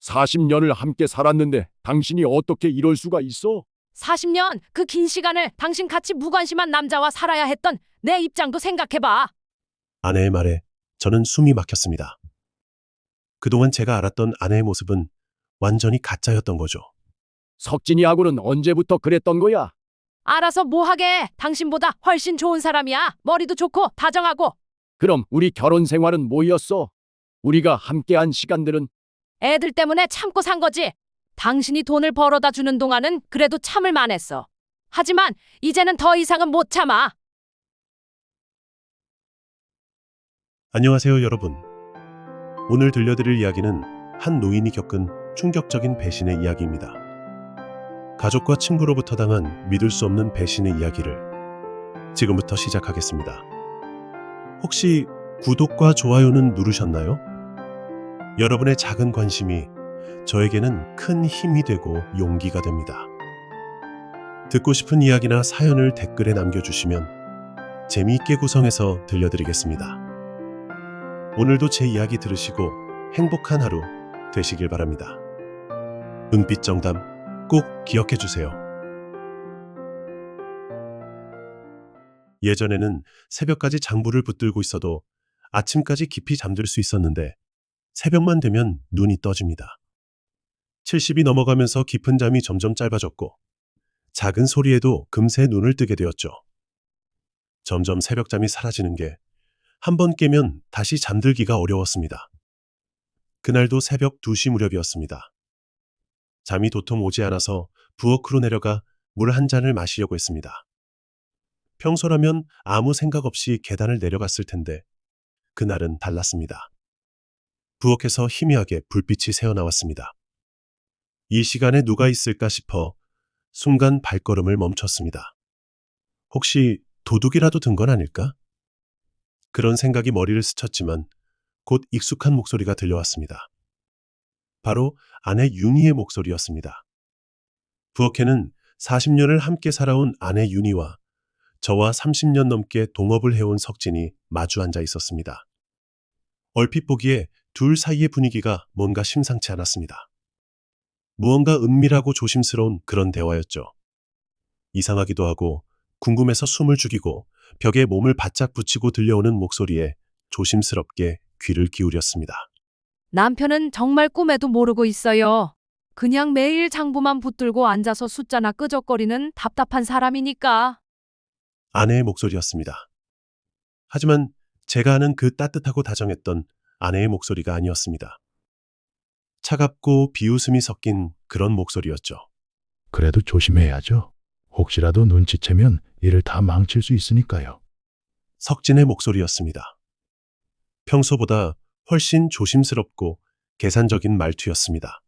40년을 함께 살았는데 당신이 어떻게 이럴 수가 있어? 40년 그 긴 시간을 당신 같이 무관심한 남자와 살아야 했던 내 입장도 생각해봐. 아내의 말에 저는 숨이 막혔습니다. 그동안 제가 알았던 아내의 모습은 완전히 가짜였던 거죠. 석진이하고는 언제부터 그랬던 거야? 알아서 뭐하게. 당신보다 훨씬 좋은 사람이야. 머리도 좋고 다정하고. 그럼 우리 결혼 생활은 뭐였어? 우리가 함께한 시간들은? 애들 때문에 참고 산 거지. 당신이 돈을 벌어다 주는 동안은 그래도 참을 만했어. 하지만 이제는 더 이상은 못 참아. 안녕하세요, 여러분. 오늘 들려드릴 이야기는 한 노인이 겪은 충격적인 배신의 이야기입니다. 가족과 친구로부터 당한 믿을 수 없는 배신의 이야기를 지금부터 시작하겠습니다. 혹시 구독과 좋아요는 누르셨나요? 여러분의 작은 관심이 저에게는 큰 힘이 되고 용기가 됩니다. 듣고 싶은 이야기나 사연을 댓글에 남겨주시면 재미있게 구성해서 들려드리겠습니다. 오늘도 제 이야기 들으시고 행복한 하루 되시길 바랍니다. 은빛 정담 꼭 기억해 주세요. 예전에는 새벽까지 장부를 붙들고 있어도 아침까지 깊이 잠들 수 있었는데 새벽만 되면 눈이 떠집니다. 70이 넘어가면서 깊은 잠이 점점 짧아졌고 작은 소리에도 금세 눈을 뜨게 되었죠. 점점 새벽잠이 사라지는 게 한 번 깨면 다시 잠들기가 어려웠습니다. 그날도 새벽 2시 무렵이었습니다. 잠이 도통 오지 않아서 부엌으로 내려가 물 한 잔을 마시려고 했습니다. 평소라면 아무 생각 없이 계단을 내려갔을 텐데 그날은 달랐습니다. 부엌에서 희미하게 불빛이 새어나왔습니다. 이 시간에 누가 있을까 싶어 순간 발걸음을 멈췄습니다. 혹시 도둑이라도 든 건 아닐까? 그런 생각이 머리를 스쳤지만 곧 익숙한 목소리가 들려왔습니다. 바로 아내 윤희의 목소리였습니다. 부엌에는 40년을 함께 살아온 아내 윤희와 저와 30년 넘게 동업을 해온 석진이 마주 앉아 있었습니다. 얼핏 보기에 둘 사이의 분위기가 뭔가 심상치 않았습니다. 무언가 은밀하고 조심스러운 그런 대화였죠. 이상하기도 하고 궁금해서 숨을 죽이고 벽에 몸을 바짝 붙이고 들려오는 목소리에 조심스럽게 귀를 기울였습니다. 남편은 정말 꿈에도 모르고 있어요. 그냥 매일 장부만 붙들고 앉아서 숫자나 끄적거리는 답답한 사람이니까. 아내의 목소리였습니다. 하지만 제가 아는 그 따뜻하고 다정했던 아내의 목소리가 아니었습니다. 차갑고 비웃음이 섞인 그런 목소리였죠. 그래도 조심해야죠. 혹시라도 눈치채면 일을 다 망칠 수 있으니까요. 석진의 목소리였습니다. 평소보다 훨씬 조심스럽고 계산적인 말투였습니다.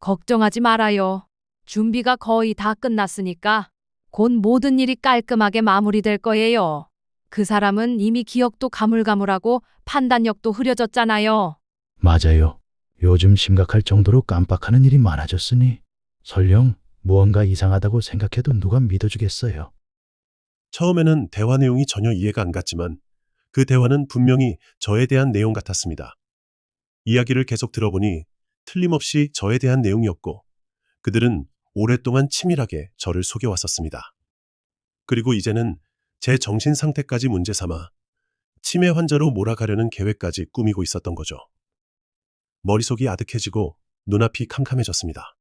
걱정하지 말아요. 준비가 거의 다 끝났으니까 곧 모든 일이 깔끔하게 마무리될 거예요. 그 사람은 이미 기억도 가물가물하고 판단력도 흐려졌잖아요. 맞아요. 요즘 심각할 정도로 깜빡하는 일이 많아졌으니 설령 무언가 이상하다고 생각해도 누가 믿어주겠어요. 처음에는 대화 내용이 전혀 이해가 안 갔지만 그 대화는 분명히 저에 대한 내용 같았습니다. 이야기를 계속 들어보니 틀림없이 저에 대한 내용이었고 그들은 오랫동안 치밀하게 저를 속여왔었습니다. 그리고 이제는 제 정신 상태까지 문제 삼아 치매 환자로 몰아가려는 계획까지 꾸미고 있었던 거죠. 머릿속이 아득해지고 눈앞이 캄캄해졌습니다.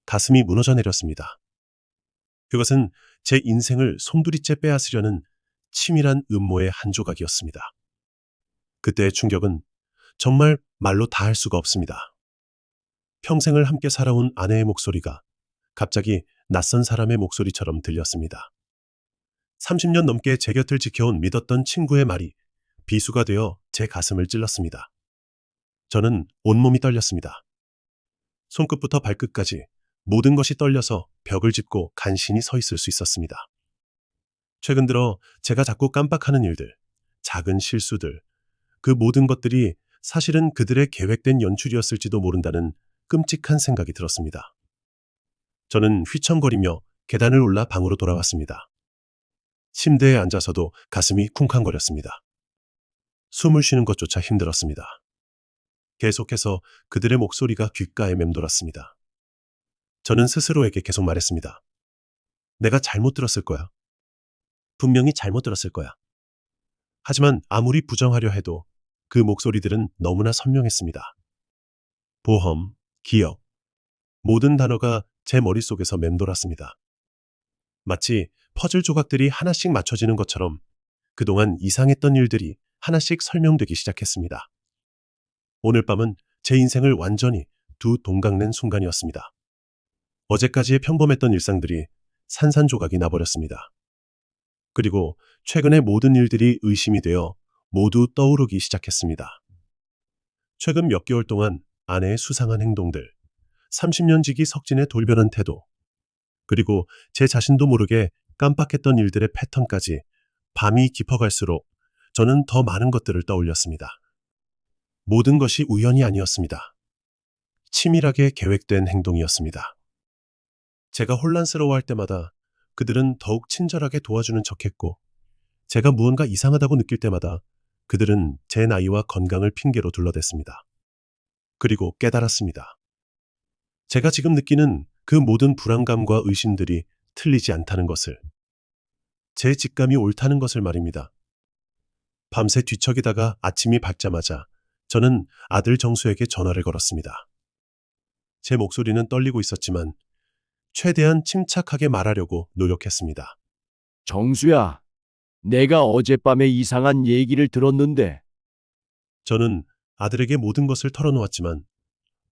가슴이 무너져 내렸습니다. 그것은 제 인생을 송두리째 빼앗으려는 치밀한 음모의 한 조각이었습니다. 그때의 충격은 정말 말로 다 할 수가 없습니다. 평생을 함께 살아온 아내의 목소리가 갑자기 낯선 사람의 목소리처럼 들렸습니다. 30년 넘게 제 곁을 지켜온 믿었던 친구의 말이 비수가 되어 제 가슴을 찔렀습니다. 저는 온몸이 떨렸습니다. 손끝부터 발끝까지 모든 것이 떨려서 벽을 짚고 간신히 서 있을 수 있었습니다. 최근 들어 제가 자꾸 깜빡하는 일들, 작은 실수들, 그 모든 것들이 사실은 그들의 계획된 연출이었을지도 모른다는 끔찍한 생각이 들었습니다. 저는 휘청거리며 계단을 올라 방으로 돌아왔습니다. 침대에 앉아서도 가슴이 쿵쾅거렸습니다. 숨을 쉬는 것조차 힘들었습니다. 계속해서 그들의 목소리가 귓가에 맴돌았습니다. 저는 스스로에게 계속 말했습니다. 내가 잘못 들었을 거야. 분명히 잘못 들었을 거야. 하지만 아무리 부정하려 해도 그 목소리들은 너무나 선명했습니다. 보험, 기억, 모든 단어가 제 머릿속에서 맴돌았습니다. 마치 퍼즐 조각들이 하나씩 맞춰지는 것처럼 그동안 이상했던 일들이 하나씩 설명되기 시작했습니다. 오늘 밤은 제 인생을 완전히 두 동강낸 순간이었습니다. 어제까지의 평범했던 일상들이 산산조각이 나버렸습니다. 그리고 최근의 모든 일들이 의심이 되어 모두 떠오르기 시작했습니다. 최근 몇 개월 동안 아내의 수상한 행동들, 30년 지기 석진의 돌변한 태도, 그리고 제 자신도 모르게 깜빡했던 일들의 패턴까지 밤이 깊어갈수록 저는 더 많은 것들을 떠올렸습니다. 모든 것이 우연이 아니었습니다. 치밀하게 계획된 행동이었습니다. 제가 혼란스러워할 때마다 그들은 더욱 친절하게 도와주는 척했고, 제가 무언가 이상하다고 느낄 때마다 그들은 제 나이와 건강을 핑계로 둘러댔습니다. 그리고 깨달았습니다. 제가 지금 느끼는 그 모든 불안감과 의심들이 틀리지 않다는 것을, 제 직감이 옳다는 것을 말입니다. 밤새 뒤척이다가 아침이 밝자마자 저는 아들 정수에게 전화를 걸었습니다. 제 목소리는 떨리고 있었지만 최대한 침착하게 말하려고 노력했습니다. 정수야, 내가 어젯밤에 이상한 얘기를 들었는데 저는 아들에게 모든 것을 털어놓았지만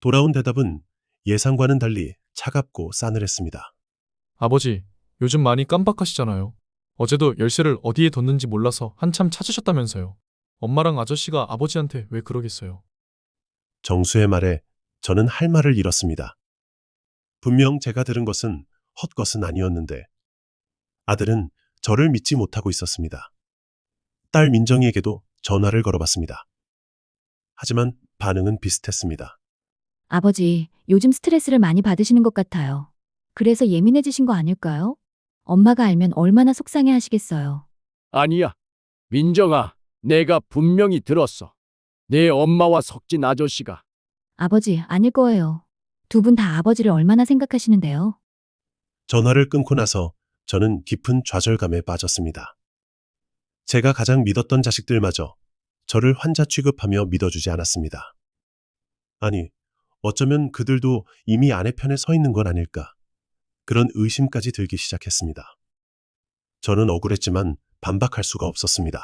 돌아온 대답은 예상과는 달리 차갑고 싸늘했습니다. 아버지, 요즘 많이 깜빡하시잖아요. 어제도 열쇠를 어디에 뒀는지 몰라서 한참 찾으셨다면서요. 엄마랑 아저씨가 아버지한테 왜 그러겠어요? 정수의 말에 저는 할 말을 잃었습니다. 분명 제가 들은 것은 헛것은 아니었는데 아들은 저를 믿지 못하고 있었습니다. 딸 민정이에게도 전화를 걸어봤습니다. 하지만 반응은 비슷했습니다. 아버지, 요즘 스트레스를 많이 받으시는 것 같아요. 그래서 예민해지신 거 아닐까요? 엄마가 알면 얼마나 속상해 하시겠어요. 아니야. 민정아, 내가 분명히 들었어. 내 엄마와 석진 아저씨가 아버지, 아닐 거예요. 두 분 다 아버지를 얼마나 생각하시는데요. 전화를 끊고 나서 저는 깊은 좌절감에 빠졌습니다. 제가 가장 믿었던 자식들마저 저를 환자 취급하며 믿어주지 않았습니다. 아니, 어쩌면 그들도 이미 아내 편에 서 있는 건 아닐까. 그런 의심까지 들기 시작했습니다. 저는 억울했지만 반박할 수가 없었습니다.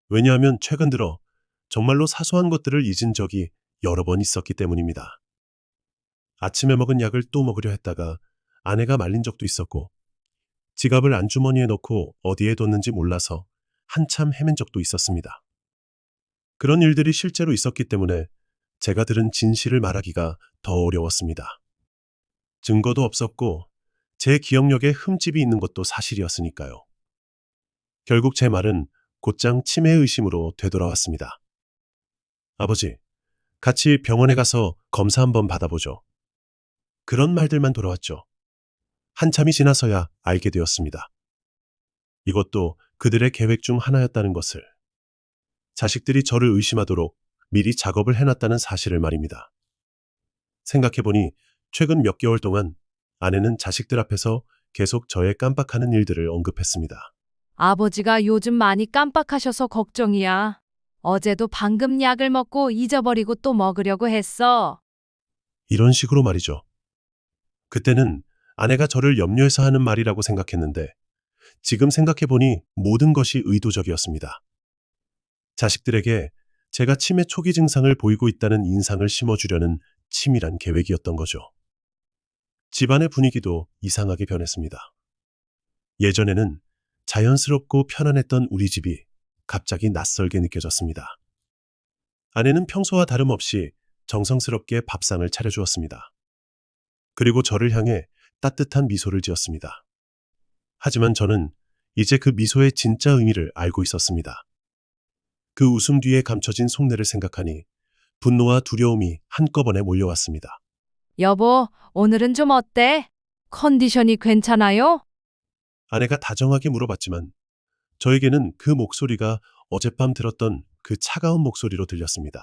왜냐하면 최근 들어 정말로 사소한 것들을 잊은 적이 여러 번 있었기 때문입니다. 아침에 먹은 약을 또 먹으려 했다가 아내가 말린 적도 있었고, 지갑을 안주머니에 넣고 어디에 뒀는지 몰라서 한참 헤맨 적도 있었습니다. 그런 일들이 실제로 있었기 때문에 제가 들은 진실을 말하기가 더 어려웠습니다. 증거도 없었고 제 기억력에 흠집이 있는 것도 사실이었으니까요. 결국 제 말은 곧장 치매 의심으로 되돌아왔습니다. 아버지, 같이 병원에 가서 검사 한번 받아보죠. 그런 말들만 돌아왔죠. 한참이 지나서야 알게 되었습니다. 이것도 그들의 계획 중 하나였다는 것을. 자식들이 저를 의심하도록 미리 작업을 해놨다는 사실을 말입니다. 생각해보니 최근 몇 개월 동안 아내는 자식들 앞에서 계속 저의 깜빡하는 일들을 언급했습니다. 아버지가 요즘 많이 깜빡하셔서 걱정이야. 어제도 방금 약을 먹고 잊어버리고 또 먹으려고 했어. 이런 식으로 말이죠. 그때는 아내가 저를 염려해서 하는 말이라고 생각했는데 지금 생각해보니 모든 것이 의도적이었습니다. 자식들에게 제가 치매 초기 증상을 보이고 있다는 인상을 심어주려는 치밀한 계획이었던 거죠. 집안의 분위기도 이상하게 변했습니다. 예전에는 자연스럽고 편안했던 우리 집이 갑자기 낯설게 느껴졌습니다. 아내는 평소와 다름없이 정성스럽게 밥상을 차려주었습니다. 그리고 저를 향해 따뜻한 미소를 지었습니다. 하지만 저는 이제 그 미소의 진짜 의미를 알고 있었습니다. 그 웃음 뒤에 감춰진 속내를 생각하니 분노와 두려움이 한꺼번에 몰려왔습니다. 여보, 오늘은 좀 어때? 컨디션이 괜찮아요? 아내가 다정하게 물어봤지만 저에게는 그 목소리가 어젯밤 들었던 그 차가운 목소리로 들렸습니다.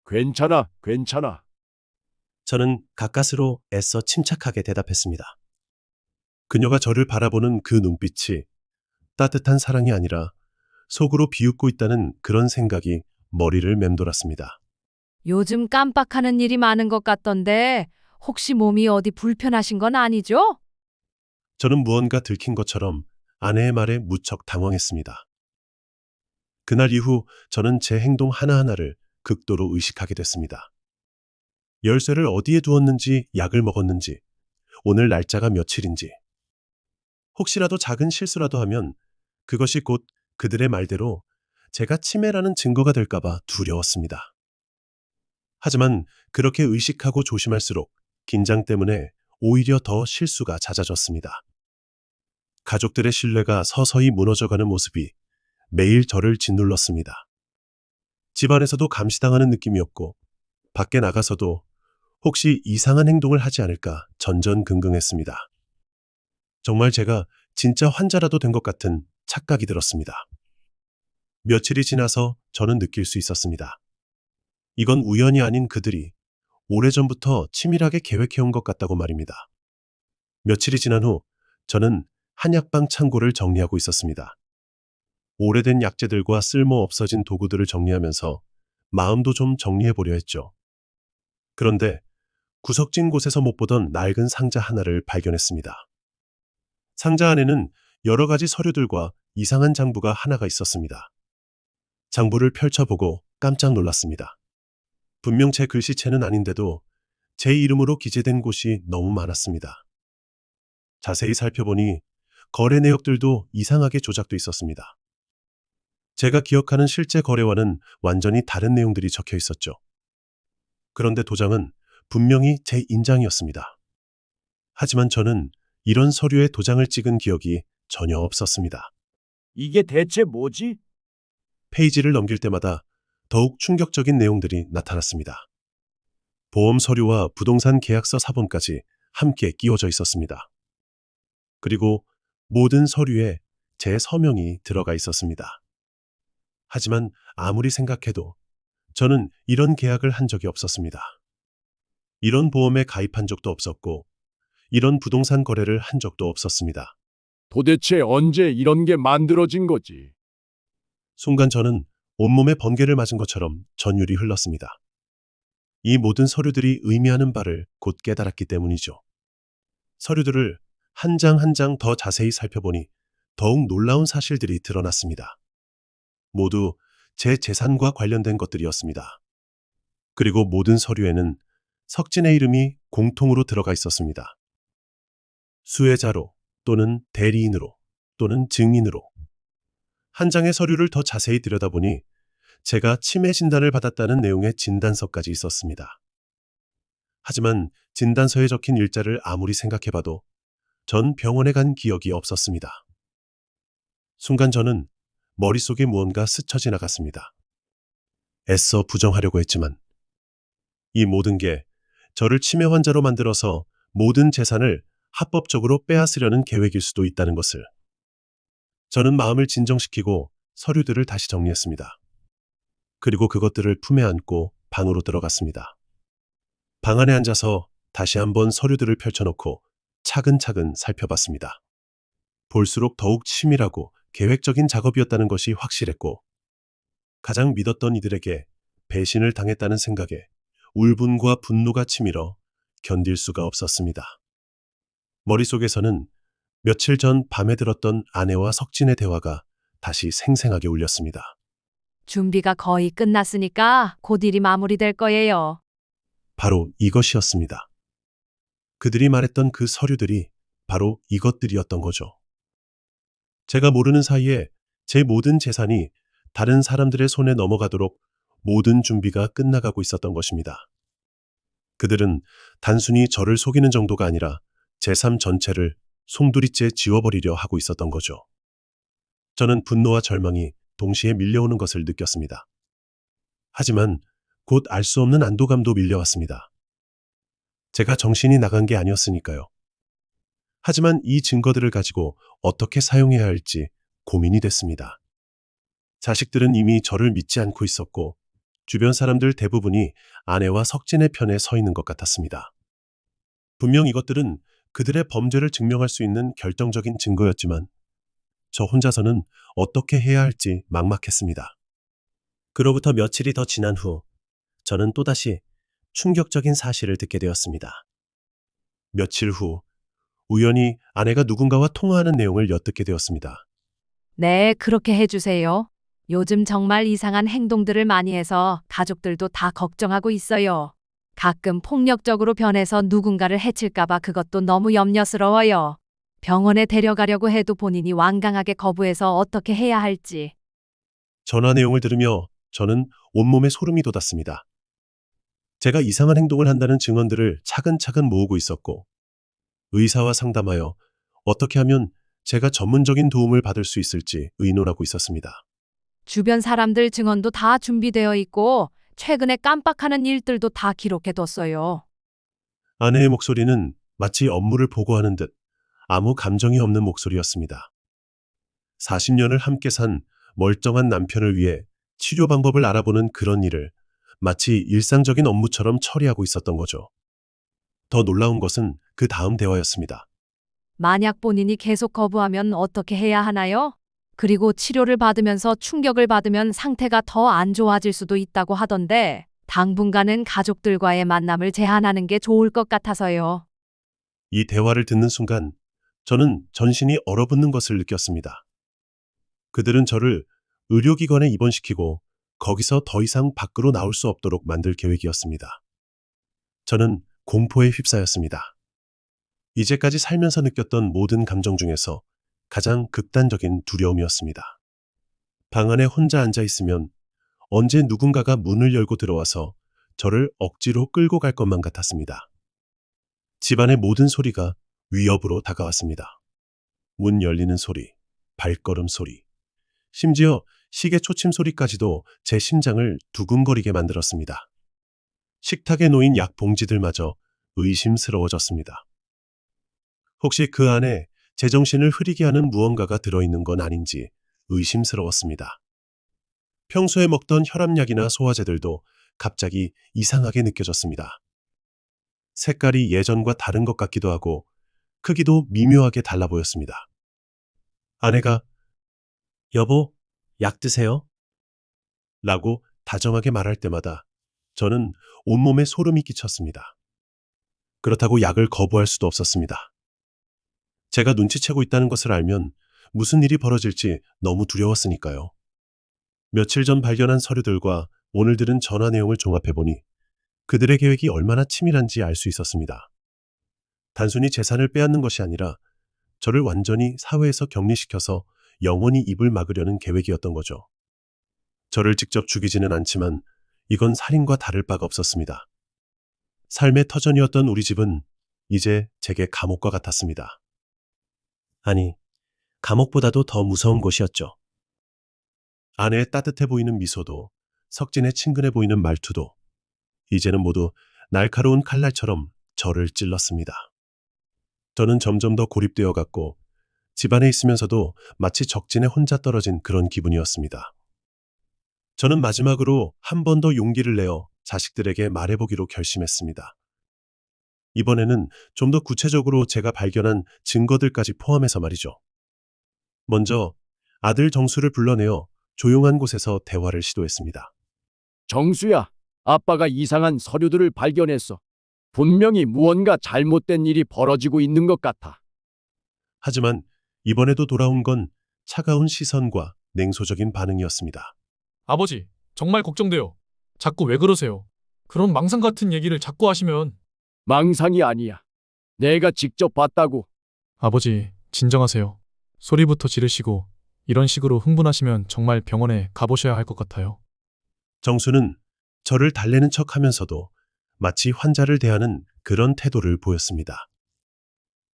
괜찮아, 괜찮아. 저는 가까스로 애써 침착하게 대답했습니다. 그녀가 저를 바라보는 그 눈빛이 따뜻한 사랑이 아니라 속으로 비웃고 있다는 그런 생각이 머리를 맴돌았습니다. 요즘 깜빡하는 일이 많은 것 같던데 혹시 몸이 어디 불편하신 건 아니죠? 저는 무언가 들킨 것처럼 아내의 말에 무척 당황했습니다. 그날 이후 저는 제 행동 하나하나를 극도로 의식하게 됐습니다. 열쇠를 어디에 두었는지, 약을 먹었는지, 오늘 날짜가 며칠인지. 혹시라도 작은 실수라도 하면 그것이 곧 그들의 말대로 제가 치매라는 증거가 될까봐 두려웠습니다. 하지만 그렇게 의식하고 조심할수록 긴장 때문에 오히려 더 실수가 잦아졌습니다. 가족들의 신뢰가 서서히 무너져가는 모습이 매일 저를 짓눌렀습니다. 집안에서도 감시당하는 느낌이었고 밖에 나가서도 혹시 이상한 행동을 하지 않을까 전전긍긍했습니다. 정말 제가 진짜 환자라도 된 것 같은 착각이 들었습니다. 며칠이 지나서 저는 느낄 수 있었습니다. 이건 우연이 아닌 그들이 오래전부터 치밀하게 계획해온 것 같다고 말입니다. 며칠이 지난 후 저는 한약방 창고를 정리하고 있었습니다. 오래된 약재들과 쓸모 없어진 도구들을 정리하면서 마음도 좀 정리해보려 했죠. 그런데 구석진 곳에서 못 보던 낡은 상자 하나를 발견했습니다. 상자 안에는 여러 가지 서류들과 이상한 장부가 하나가 있었습니다. 장부를 펼쳐보고 깜짝 놀랐습니다. 분명 제 글씨체는 아닌데도 제 이름으로 기재된 곳이 너무 많았습니다. 자세히 살펴보니 거래 내역들도 이상하게 조작돼 있었습니다. 제가 기억하는 실제 거래와는 완전히 다른 내용들이 적혀 있었죠. 그런데 도장은 분명히 제 인장이었습니다. 하지만 저는 이런 서류에 도장을 찍은 기억이 전혀 없었습니다. 이게 대체 뭐지? 페이지를 넘길 때마다 더욱 충격적인 내용들이 나타났습니다. 보험 서류와 부동산 계약서 사본까지 함께 끼워져 있었습니다. 그리고 모든 서류에 제 서명이 들어가 있었습니다. 하지만 아무리 생각해도 저는 이런 계약을 한 적이 없었습니다. 이런 보험에 가입한 적도 없었고 이런 부동산 거래를 한 적도 없었습니다. 도대체 언제 이런 게 만들어진 거지? 순간 저는 온몸에 번개를 맞은 것처럼 전율이 흘렀습니다. 이 모든 서류들이 의미하는 바를 곧 깨달았기 때문이죠. 서류들을 한 장 한 장 더 자세히 살펴보니 더욱 놀라운 사실들이 드러났습니다. 모두 제 재산과 관련된 것들이었습니다. 그리고 모든 서류에는 석진의 이름이 공통으로 들어가 있었습니다. 수혜자로 또는 대리인으로 또는 증인으로. 한 장의 서류를 더 자세히 들여다보니 제가 치매 진단을 받았다는 내용의 진단서까지 있었습니다. 하지만 진단서에 적힌 일자를 아무리 생각해봐도 전 병원에 간 기억이 없었습니다. 순간 저는 머릿속에 무언가 스쳐 지나갔습니다. 애써 부정하려고 했지만 이 모든 게 저를 치매 환자로 만들어서 모든 재산을 합법적으로 빼앗으려는 계획일 수도 있다는 것을. 저는 마음을 진정시키고 서류들을 다시 정리했습니다. 그리고 그것들을 품에 안고 방으로 들어갔습니다. 방 안에 앉아서 다시 한번 서류들을 펼쳐놓고 차근차근 살펴봤습니다. 볼수록 더욱 치밀하고 계획적인 작업이었다는 것이 확실했고 가장 믿었던 이들에게 배신을 당했다는 생각에 울분과 분노가 치밀어 견딜 수가 없었습니다. 머릿속에서는 며칠 전 밤에 들었던 아내와 석진의 대화가 다시 생생하게 울렸습니다. 준비가 거의 끝났으니까 곧 일이 마무리될 거예요. 바로 이것이었습니다. 그들이 말했던 그 서류들이 바로 이것들이었던 거죠. 제가 모르는 사이에 제 모든 재산이 다른 사람들의 손에 넘어가도록 모든 준비가 끝나가고 있었던 것입니다. 그들은 단순히 저를 속이는 정도가 아니라 제 삶 전체를 송두리째 지워버리려 하고 있었던 거죠. 저는 분노와 절망이 동시에 밀려오는 것을 느꼈습니다. 하지만 곧 알 수 없는 안도감도 밀려왔습니다. 제가 정신이 나간 게 아니었으니까요. 하지만 이 증거들을 가지고 어떻게 사용해야 할지 고민이 됐습니다. 자식들은 이미 저를 믿지 않고 있었고 주변 사람들 대부분이 아내와 석진의 편에 서 있는 것 같았습니다. 분명 이것들은 그들의 범죄를 증명할 수 있는 결정적인 증거였지만 저 혼자서는 어떻게 해야 할지 막막했습니다. 그로부터 며칠이 더 지난 후 저는 또다시 충격적인 사실을 듣게 되었습니다. 며칠 후 우연히 아내가 누군가와 통화하는 내용을 엿듣게 되었습니다. 네, 그렇게 해주세요. 요즘 정말 이상한 행동들을 많이 해서 가족들도 다 걱정하고 있어요. 가끔 폭력적으로 변해서 누군가를 해칠까봐 그것도 너무 염려스러워요. 병원에 데려가려고 해도 본인이 완강하게 거부해서 어떻게 해야 할지. 전화 내용을 들으며 저는 온몸에 소름이 돋았습니다. 제가 이상한 행동을 한다는 증언들을 차근차근 모으고 있었고 의사와 상담하여 어떻게 하면 제가 전문적인 도움을 받을 수 있을지 의논하고 있었습니다. 주변 사람들 증언도 다 준비되어 있고 최근에 깜빡하는 일들도 다 기록해뒀어요. 아내의 목소리는 마치 업무를 보고하는 듯 아무 감정이 없는 목소리였습니다. 40년을 함께 산 멀쩡한 남편을 위해 치료 방법을 알아보는 그런 일을 마치 일상적인 업무처럼 처리하고 있었던 거죠. 더 놀라운 것은 그 다음 대화였습니다. 만약 본인이 계속 거부하면 어떻게 해야 하나요? 그리고 치료를 받으면서 충격을 받으면 상태가 더 안 좋아질 수도 있다고 하던데 당분간은 가족들과의 만남을 제한하는 게 좋을 것 같아서요. 이 대화를 듣는 순간 저는 전신이 얼어붙는 것을 느꼈습니다. 그들은 저를 의료기관에 입원시키고 거기서 더 이상 밖으로 나올 수 없도록 만들 계획이었습니다. 저는 공포에 휩싸였습니다. 이제까지 살면서 느꼈던 모든 감정 중에서 가장 극단적인 두려움이었습니다. 방 안에 혼자 앉아 있으면 언제 누군가가 문을 열고 들어와서 저를 억지로 끌고 갈 것만 같았습니다. 집안의 모든 소리가 위협으로 다가왔습니다. 문 열리는 소리, 발걸음 소리, 심지어 시계 초침 소리까지도 제 심장을 두근거리게 만들었습니다. 식탁에 놓인 약 봉지들마저 의심스러워졌습니다. 혹시 그 안에 제정신을 흐리게 하는 무언가가 들어있는 건 아닌지 의심스러웠습니다. 평소에 먹던 혈압약이나 소화제들도 갑자기 이상하게 느껴졌습니다. 색깔이 예전과 다른 것 같기도 하고 크기도 미묘하게 달라 보였습니다. 아내가 "여보, 약 드세요?" 라고 다정하게 말할 때마다 저는 온몸에 소름이 끼쳤습니다. 그렇다고 약을 거부할 수도 없었습니다. 제가 눈치채고 있다는 것을 알면 무슨 일이 벌어질지 너무 두려웠으니까요. 며칠 전 발견한 서류들과 오늘 들은 전화 내용을 종합해보니 그들의 계획이 얼마나 치밀한지 알 수 있었습니다. 단순히 재산을 빼앗는 것이 아니라 저를 완전히 사회에서 격리시켜서 영원히 입을 막으려는 계획이었던 거죠. 저를 직접 죽이지는 않지만 이건 살인과 다를 바가 없었습니다. 삶의 터전이었던 우리 집은 이제 제게 감옥과 같았습니다. 아니, 감옥보다도 더 무서운 곳이었죠. 아내의 따뜻해 보이는 미소도, 석진의 친근해 보이는 말투도 이제는 모두 날카로운 칼날처럼 저를 찔렀습니다. 저는 점점 더 고립되어 갔고 집안에 있으면서도 마치 적진에 혼자 떨어진 그런 기분이었습니다. 저는 마지막으로 한 번 더 용기를 내어 자식들에게 말해보기로 결심했습니다. 이번에는 좀 더 구체적으로 제가 발견한 증거들까지 포함해서 말이죠. 먼저 아들 정수를 불러내어 조용한 곳에서 대화를 시도했습니다. 정수야, 아빠가 이상한 서류들을 발견했어. 분명히 무언가 잘못된 일이 벌어지고 있는 것 같아. 하지만 이번에도 돌아온 건 차가운 시선과 냉소적인 반응이었습니다. 아버지, 정말 걱정돼요. 자꾸 왜 그러세요? 그런 망상 같은 얘기를 자꾸 하시면. 망상이 아니야. 내가 직접 봤다고. 아버지, 진정하세요. 소리부터 지르시고 이런 식으로 흥분하시면 정말 병원에 가보셔야 할 것 같아요. 정수는 저를 달래는 척하면서도 마치 환자를 대하는 그런 태도를 보였습니다.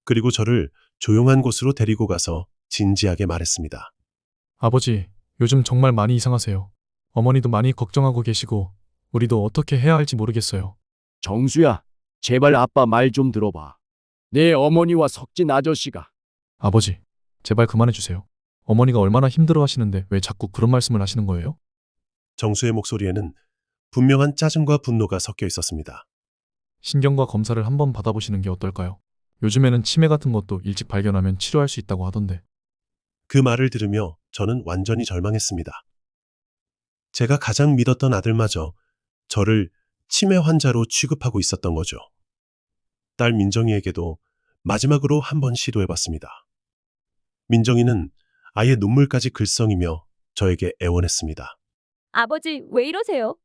그리고 저를 조용한 곳으로 데리고 가서 진지하게 말했습니다. 아버지, 요즘 정말 많이 이상하세요. 어머니도 많이 걱정하고 계시고 우리도 어떻게 해야 할지 모르겠어요. 정수야, 제발 아빠 말 좀 들어봐. 내 어머니와 석진 아저씨가. 아버지, 제발 그만해 주세요. 어머니가 얼마나 힘들어 하시는데 왜 자꾸 그런 말씀을 하시는 거예요? 정수의 목소리에는 분명한 짜증과 분노가 섞여 있었습니다. 신경과 검사를 한번 받아보시는 게 어떨까요? 요즘에는 치매 같은 것도 일찍 발견하면 치료할 수 있다고 하던데. 그 말을 들으며 저는 완전히 절망했습니다. 제가 가장 믿었던 아들마저 저를 치매 환자로 취급하고 있었던 거죠. 딸 민정이에게도 마지막으로 한번 시도해봤습니다. 민정이는 아예 눈물까지 글썽이며 저에게 애원했습니다. 아버지, 왜 이러세요?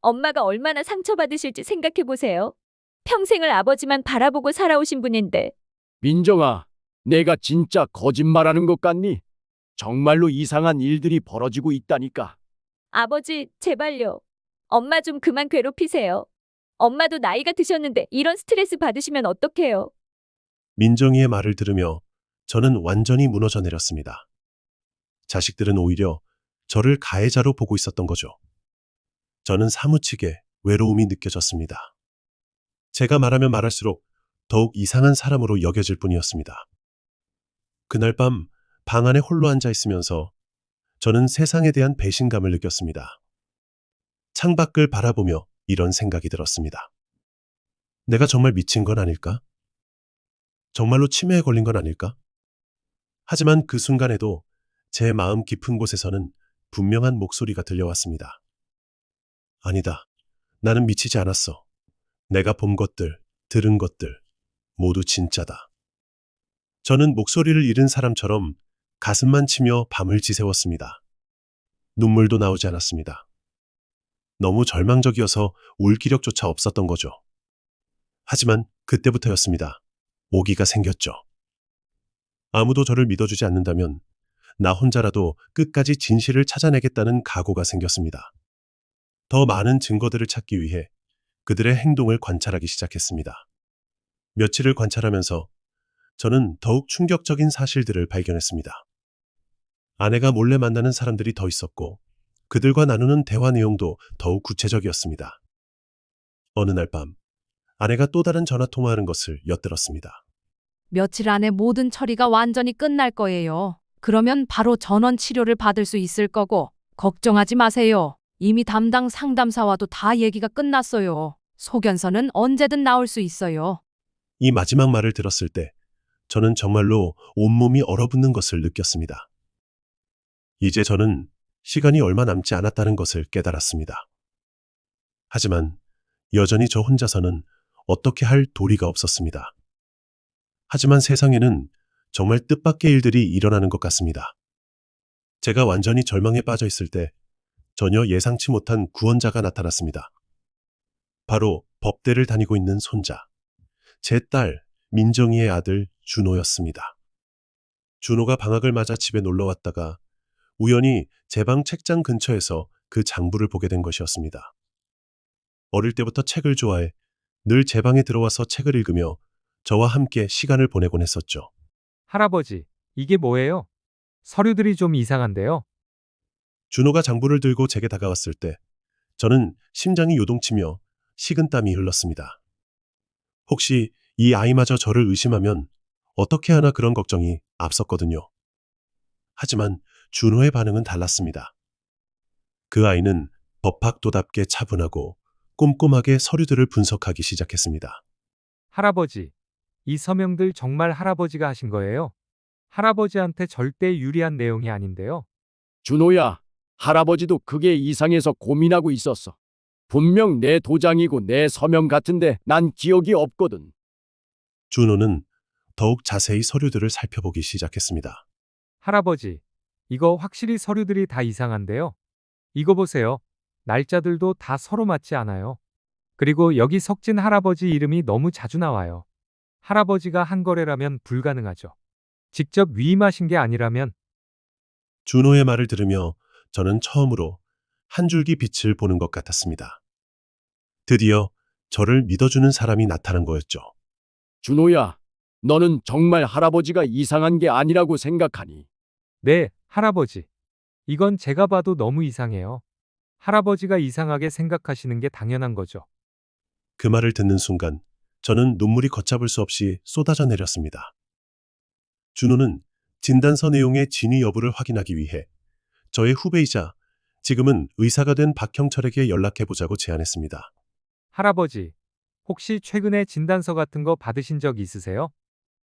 엄마가 얼마나 상처받으실지 생각해보세요. 평생을 아버지만 바라보고 살아오신 분인데. 민정아, 내가 진짜 거짓말하는 것 같니? 정말로 이상한 일들이 벌어지고 있다니까. 아버지, 제발요. 엄마 좀 그만 괴롭히세요. 엄마도 나이가 드셨는데 이런 스트레스 받으시면 어떡해요? 민정이의 말을 들으며 저는 완전히 무너져 내렸습니다. 자식들은 오히려 저를 가해자로 보고 있었던 거죠. 저는 사무치게 외로움이 느껴졌습니다. 제가 말하면 말할수록 더욱 이상한 사람으로 여겨질 뿐이었습니다. 그날 밤 방 안에 홀로 앉아 있으면서 저는 세상에 대한 배신감을 느꼈습니다. 창밖을 바라보며 이런 생각이 들었습니다. 내가 정말 미친 건 아닐까? 정말로 치매에 걸린 건 아닐까? 하지만 그 순간에도 제 마음 깊은 곳에서는 분명한 목소리가 들려왔습니다. 아니다. 나는 미치지 않았어. 내가 본 것들, 들은 것들, 모두 진짜다. 저는 목소리를 잃은 사람처럼 가슴만 치며 밤을 지새웠습니다. 눈물도 나오지 않았습니다. 너무 절망적이어서 울 기력조차 없었던 거죠. 하지만 그때부터였습니다. 오기가 생겼죠. 아무도 저를 믿어주지 않는다면 나 혼자라도 끝까지 진실을 찾아내겠다는 각오가 생겼습니다. 더 많은 증거들을 찾기 위해 그들의 행동을 관찰하기 시작했습니다. 며칠을 관찰하면서 저는 더욱 충격적인 사실들을 발견했습니다. 아내가 몰래 만나는 사람들이 더 있었고 그들과 나누는 대화 내용도 더욱 구체적이었습니다. 어느 날 밤 아내가 또 다른 전화 통화하는 것을 엿들었습니다. 며칠 안에 모든 처리가 완전히 끝날 거예요. 그러면 바로 전원 치료를 받을 수 있을 거고 걱정하지 마세요. 이미 담당 상담사와도 다 얘기가 끝났어요. 소견서는 언제든 나올 수 있어요. 이 마지막 말을 들었을 때 저는 정말로 온몸이 얼어붙는 것을 느꼈습니다. 이제 저는 시간이 얼마 남지 않았다는 것을 깨달았습니다. 하지만 여전히 저 혼자서는 어떻게 할 도리가 없었습니다. 하지만 세상에는 정말 뜻밖의 일들이 일어나는 것 같습니다. 제가 완전히 절망에 빠져 있을 때 전혀 예상치 못한 구원자가 나타났습니다. 바로 법대를 다니고 있는 손자, 제 딸 민정이의 아들 준호였습니다. 준호가 방학을 맞아 집에 놀러 왔다가 우연히 제 방 책장 근처에서 그 장부를 보게 된 것이었습니다. 어릴 때부터 책을 좋아해 늘 제 방에 들어와서 책을 읽으며 저와 함께 시간을 보내곤 했었죠. 할아버지, 이게 뭐예요? 서류들이 좀 이상한데요. 준호가 장부를 들고 제게 다가왔을 때 저는 심장이 요동치며 식은땀이 흘렀습니다. 혹시 이 아이마저 저를 의심하면 어떻게 하나 그런 걱정이 앞섰거든요. 하지만 준호의 반응은 달랐습니다. 그 아이는 법학도답게 차분하고 꼼꼼하게 서류들을 분석하기 시작했습니다. 할아버지, 이 서명들 정말 할아버지가 하신 거예요? 할아버지한테 절대 유리한 내용이 아닌데요. 준호야, 할아버지도 그게 이상해서 고민하고 있었어. 분명 내 도장이고 내 서명 같은데 난 기억이 없거든. 준호는 더욱 자세히 서류들을 살펴보기 시작했습니다. 할아버지, 이거 확실히 서류들이 다 이상한데요. 이거 보세요. 날짜들도 다 서로 맞지 않아요. 그리고 여기 석진 할아버지 이름이 너무 자주 나와요. 할아버지가 한 거래라면 불가능하죠. 직접 위임하신 게 아니라면. 준호의 말을 들으며 저는 처음으로 한 줄기 빛을 보는 것 같았습니다. 드디어 저를 믿어주는 사람이 나타난 거였죠. 준호야, 너는 정말 할아버지가 이상한 게 아니라고 생각하니? 네, 할아버지. 이건 제가 봐도 너무 이상해요. 할아버지가 이상하게 생각하시는 게 당연한 거죠. 그 말을 듣는 순간 저는 눈물이 걷잡을 수 없이 쏟아져 내렸습니다. 준호는 진단서 내용의 진위 여부를 확인하기 위해 저의 후배이자 지금은 의사가 된 박형철에게 연락해보자고 제안했습니다. 할아버지, 혹시 최근에 진단서 같은 거 받으신 적 있으세요?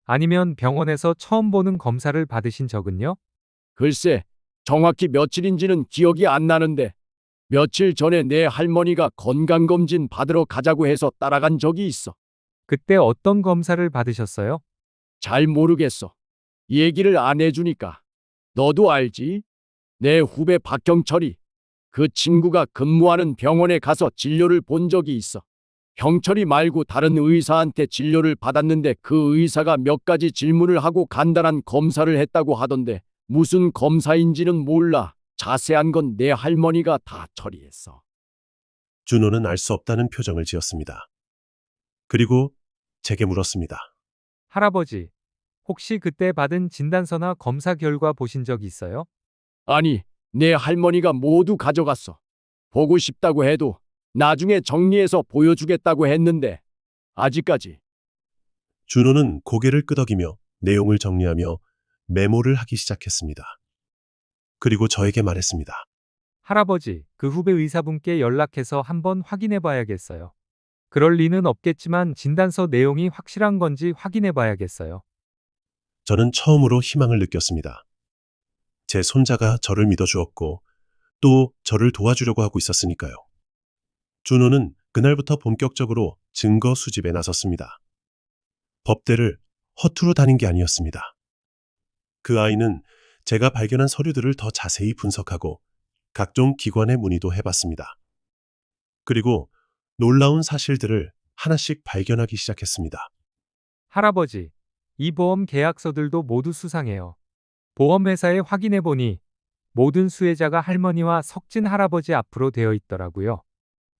아니면 병원에서 처음 보는 검사를 받으신 적은요? 글쎄, 정확히 며칠인지는 기억이 안 나는데 며칠 전에 내 할머니가 건강검진 받으러 가자고 해서 따라간 적이 있어. 그때 어떤 검사를 받으셨어요? 잘 모르겠어. 얘기를 안 해주니까. 너도 알지? 내 후배 박형철이 그 친구가 근무하는 병원에 가서 진료를 본 적이 있어. 형철이 말고 다른 의사한테 진료를 받았는데 그 의사가 몇 가지 질문을 하고 간단한 검사를 했다고 하던데 무슨 검사인지는 몰라. 자세한 건 내 할머니가 다 처리했어. 준호는 알 수 없다는 표정을 지었습니다. 그리고 제게 물었습니다. 할아버지, 혹시 그때 받은 진단서나 검사 결과 보신 적 있어요? 아니, 내 할머니가 모두 가져갔어. 보고 싶다고 해도 나중에 정리해서 보여주겠다고 했는데 아직까지. 준호는 고개를 끄덕이며 내용을 정리하며 메모를 하기 시작했습니다. 그리고 저에게 말했습니다. 할아버지, 그 후배 의사분께 연락해서 한번 확인해 봐야겠어요. 그럴 리는 없겠지만 진단서 내용이 확실한 건지 확인해 봐야겠어요. 저는 처음으로 희망을 느꼈습니다. 제 손자가 저를 믿어주었고 또 저를 도와주려고 하고 있었으니까요. 준호는 그날부터 본격적으로 증거 수집에 나섰습니다. 법대를 허투루 다닌 게 아니었습니다. 그 아이는 제가 발견한 서류들을 더 자세히 분석하고 각종 기관에 문의도 해봤습니다. 그리고 놀라운 사실들을 하나씩 발견하기 시작했습니다. 할아버지, 이 보험 계약서들도 모두 수상해요. 보험회사에 확인해 보니 모든 수혜자가 할머니와 석진 할아버지 앞으로 되어 있더라고요.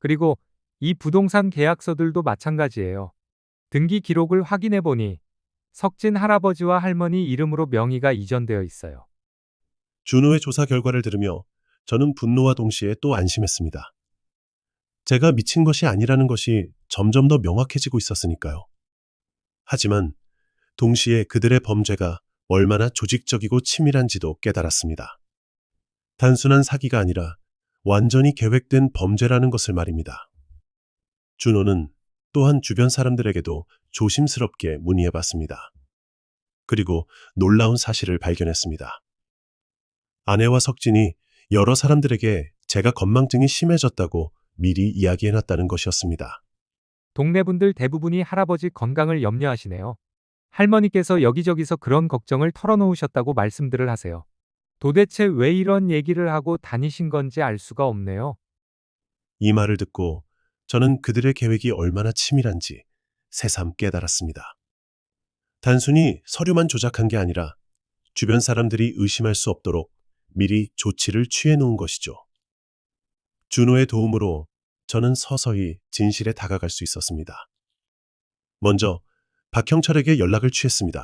그리고 이 부동산 계약서들도 마찬가지예요. 등기 기록을 확인해 보니 석진 할아버지와 할머니 이름으로 명의가 이전되어 있어요. 준호의 조사 결과를 들으며 저는 분노와 동시에 또 안심했습니다. 제가 미친 것이 아니라는 것이 점점 더 명확해지고 있었으니까요. 하지만 동시에 그들의 범죄가 얼마나 조직적이고 치밀한지도 깨달았습니다. 단순한 사기가 아니라 완전히 계획된 범죄라는 것을 말입니다. 준호는 또한 주변 사람들에게도 조심스럽게 문의해봤습니다. 그리고 놀라운 사실을 발견했습니다. 아내와 석진이 여러 사람들에게 제가 건망증이 심해졌다고 미리 이야기해놨다는 것이었습니다. 동네 분들 대부분이 할아버지 건강을 염려하시네요. 할머니께서 여기저기서 그런 걱정을 털어놓으셨다고 말씀들을 하세요. 도대체 왜 이런 얘기를 하고 다니신 건지 알 수가 없네요. 이 말을 듣고 저는 그들의 계획이 얼마나 치밀한지 새삼 깨달았습니다. 단순히 서류만 조작한 게 아니라 주변 사람들이 의심할 수 없도록 미리 조치를 취해 놓은 것이죠. 준호의 도움으로 저는 서서히 진실에 다가갈 수 있었습니다. 먼저 박형철에게 연락을 취했습니다.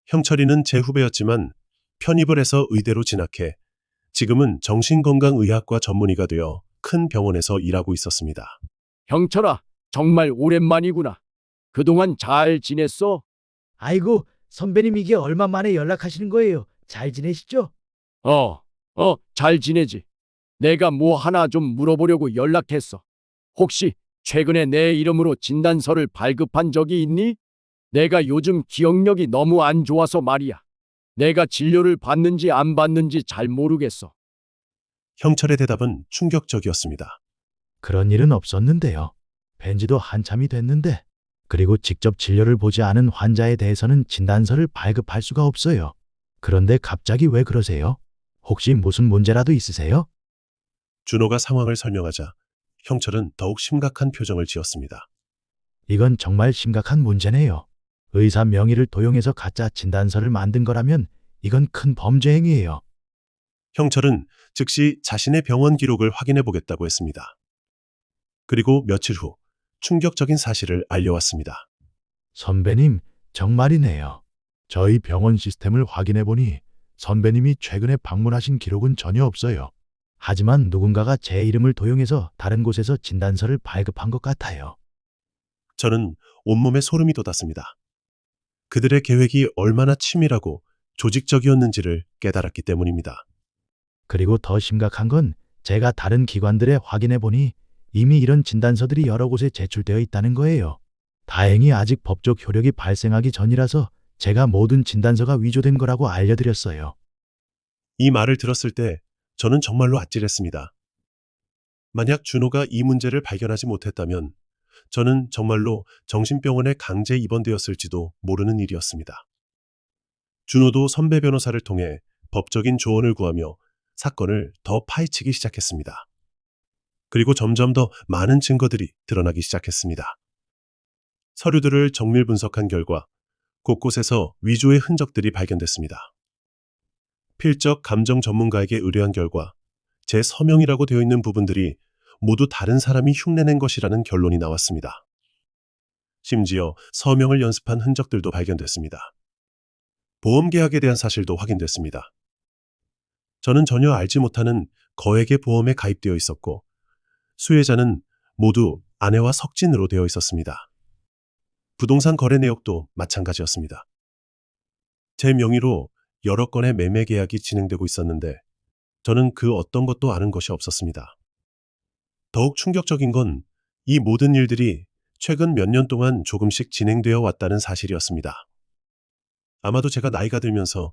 형철이는 제 후배였지만 편입을 해서 의대로 진학해 지금은 정신건강의학과 전문의가 되어 큰 병원에서 일하고 있었습니다. 형철아, 정말 오랜만이구나. 그동안 잘 지냈어? 아이고, 선배님 이게 얼마 만에 연락하시는 거예요? 잘 지내시죠? 잘 지내지. 내가 뭐 하나 좀 물어보려고 연락했어. 혹시 최근에 내 이름으로 진단서를 발급한 적이 있니? 내가 요즘 기억력이 너무 안 좋아서 말이야. 내가 진료를 받는지 안 받는지 잘 모르겠어. 형철의 대답은 충격적이었습니다. 그런 일은 없었는데요. 뵌지도 한참이 됐는데, 그리고 직접 진료를 보지 않은 환자에 대해서는 진단서를 발급할 수가 없어요. 그런데 갑자기 왜 그러세요? 혹시 무슨 문제라도 있으세요? 준호가 상황을 설명하자 형철은 더욱 심각한 표정을 지었습니다. 이건 정말 심각한 문제네요. 의사 명의를 도용해서 가짜 진단서를 만든 거라면 이건 큰 범죄 행위예요. 형철은 즉시 자신의 병원 기록을 확인해 보겠다고 했습니다. 그리고 며칠 후 충격적인 사실을 알려왔습니다. 선배님, 정말이네요. 저희 병원 시스템을 확인해 보니 선배님이 최근에 방문하신 기록은 전혀 없어요. 하지만 누군가가 제 이름을 도용해서 다른 곳에서 진단서를 발급한 것 같아요. 저는 온몸에 소름이 돋았습니다. 그들의 계획이 얼마나 치밀하고 조직적이었는지를 깨달았기 때문입니다. 그리고 더 심각한 건 제가 다른 기관들에 확인해 보니 이미 이런 진단서들이 여러 곳에 제출되어 있다는 거예요. 다행히 아직 법적 효력이 발생하기 전이라서 제가 모든 진단서가 위조된 거라고 알려드렸어요. 이 말을 들었을 때 저는 정말로 아찔했습니다. 만약 준호가 이 문제를 발견하지 못했다면 저는 정말로 정신병원에 강제 입원되었을지도 모르는 일이었습니다. 준호도 선배 변호사를 통해 법적인 조언을 구하며 사건을 더 파헤치기 시작했습니다. 그리고 점점 더 많은 증거들이 드러나기 시작했습니다. 서류들을 정밀 분석한 결과 곳곳에서 위조의 흔적들이 발견됐습니다. 필적 감정 전문가에게 의뢰한 결과 제 서명이라고 되어 있는 부분들이 모두 다른 사람이 흉내낸 것이라는 결론이 나왔습니다. 심지어 서명을 연습한 흔적들도 발견됐습니다. 보험 계약에 대한 사실도 확인됐습니다. 저는 전혀 알지 못하는 거액의 보험에 가입되어 있었고 수혜자는 모두 아내와 석진으로 되어 있었습니다. 부동산 거래 내역도 마찬가지였습니다. 제 명의로 여러 건의 매매 계약이 진행되고 있었는데 저는 그 어떤 것도 아는 것이 없었습니다. 더욱 충격적인 건 이 모든 일들이 최근 몇 년 동안 조금씩 진행되어 왔다는 사실이었습니다. 아마도 제가 나이가 들면서